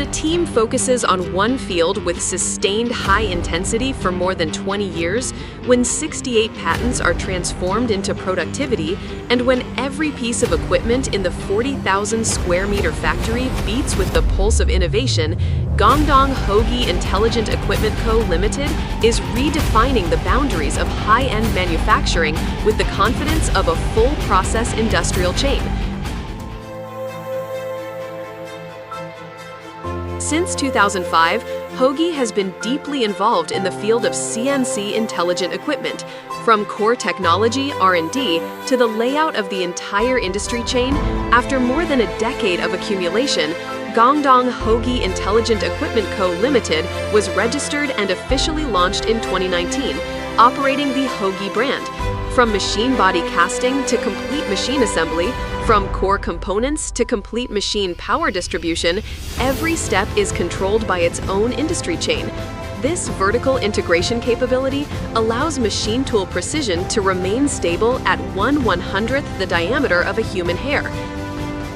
a team focuses on one field with sustained high intensity for more than 20 years, when 68 patents are transformed into productivity, and when every piece of equipment in the 40,000 square meter factory beats with the pulse of innovation, Guangdong HOOGI Intelligent Equipment Co. Limited is redefining the boundaries of high-end manufacturing with the confidence of a full-process industrial chain. Since 2005, HOOGI has been deeply involved in the field of CNC intelligent equipment, from core technology (R&D) to the layout of the entire industry chain. After more than a decade of accumulation, Guangdong HOOGI Intelligent Equipment Co. Limited was registered and officially launched in 2019, operating the HOOGI brand. From machine body casting to complete machine assembly, from core components to complete machine power distribution, every step is controlled by its own industry chain. This vertical integration capability allows machine tool precision to remain stable at 1/100th the diameter of a human hair.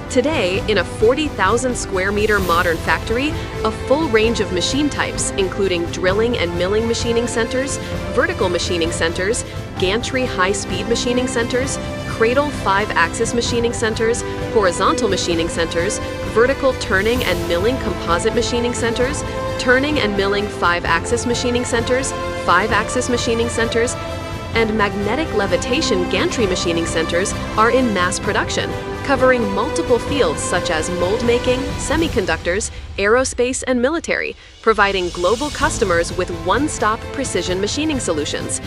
Today, in a 40,000 square meter modern factory, a full range of machine types, including drilling and milling machining centers, vertical machining centers, gantry high-speed machining centers, cradle 5-axis machining centers, horizontal machining centers, vertical turning and milling composite machining centers, turning and milling 5-axis machining centers, 5-axis machining centers, and magnetic levitation gantry machining centers are in mass production, covering multiple fields such as mold making, semiconductors, aerospace, and military, providing global customers with one-stop precision machining solutions.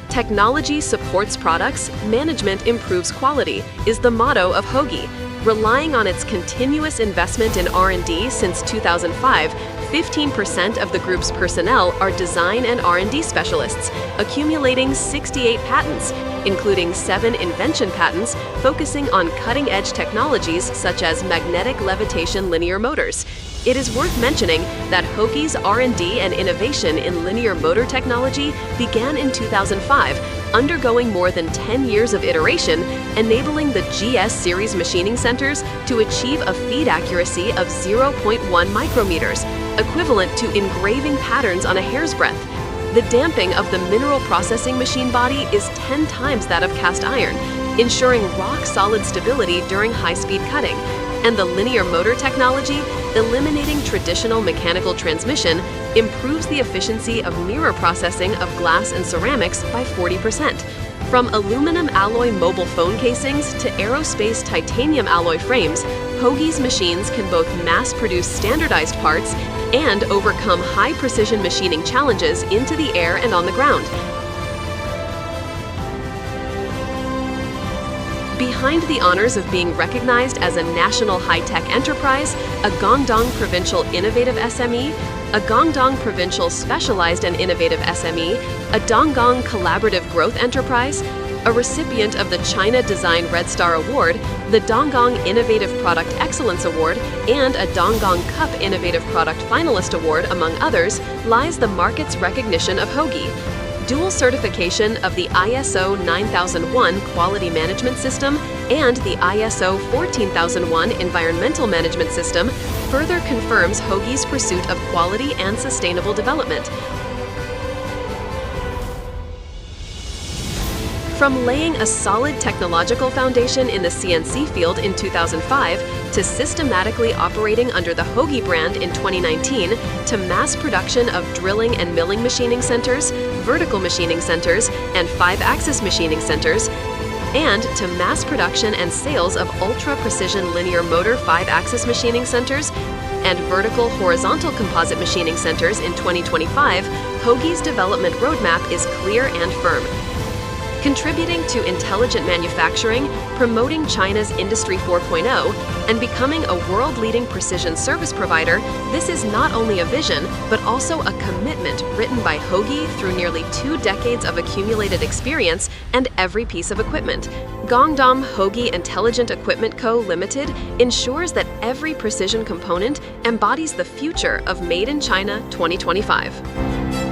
Technology supports products, management improves quality is the motto of HOOGI. Relying on its continuous investment in R&D since 2005, 15% of the group's personnel are design and R&D specialists, accumulating 68 patents, including 7 invention patents focusing on cutting-edge technologies such as magnetic levitation linear motors. It is worth mentioning that HOOGI's R&D and innovation in linear motor technology began in 2005, undergoing more than 10 years of iteration, enabling the GS series machining centers to achieve a feed accuracy of 0.1 micrometers, equivalent to engraving patterns on a hair's breadth. The damping of the mineral processing machine body is 10 times that of cast iron, ensuring rock-solid stability during high-speed cutting. And the linear motor technology, eliminating traditional mechanical transmission, improves the efficiency of mirror processing of glass and ceramics by 40%. From aluminum alloy mobile phone casings to aerospace titanium alloy frames, HOOGI's machines can both mass-produce standardized parts and overcome high-precision machining challenges into the air and on the ground. Behind the honors of being recognized as a national high-tech enterprise, a Guangdong Provincial Innovative SME, a Guangdong Provincial Specialized and Innovative SME, a Dongguan Collaborative Growth Enterprise, a recipient of the China Design Red Star Award, the Dongguan Innovative Product Excellence Award, and a Dongguan Cup Innovative Product Finalist Award, among others, lies the market's recognition of HOOGI. Dual certification of the ISO 9001 Quality Management System and the ISO 14001 Environmental Management System further confirms HOOGI's pursuit of quality and sustainable development. From laying a solid technological foundation in the CNC field in 2005 to systematically operating under the HOOGI brand in 2019 to mass production of drilling and milling machining centers, vertical machining centers, and 5-axis machining centers, and to mass production and sales of ultra-precision linear motor 5-axis machining centers and vertical horizontal composite machining centers in 2025, HOOGI's development roadmap is clear and firm. Contributing to intelligent manufacturing, promoting China's Industry 4.0, and becoming a world-leading precision service provider, this is not only a vision, but also a commitment written by HOOGI through nearly 2 decades of accumulated experience and every piece of equipment. Guangdong HOOGI Intelligent Equipment Co. Limited ensures that every precision component embodies the future of Made in China 2025.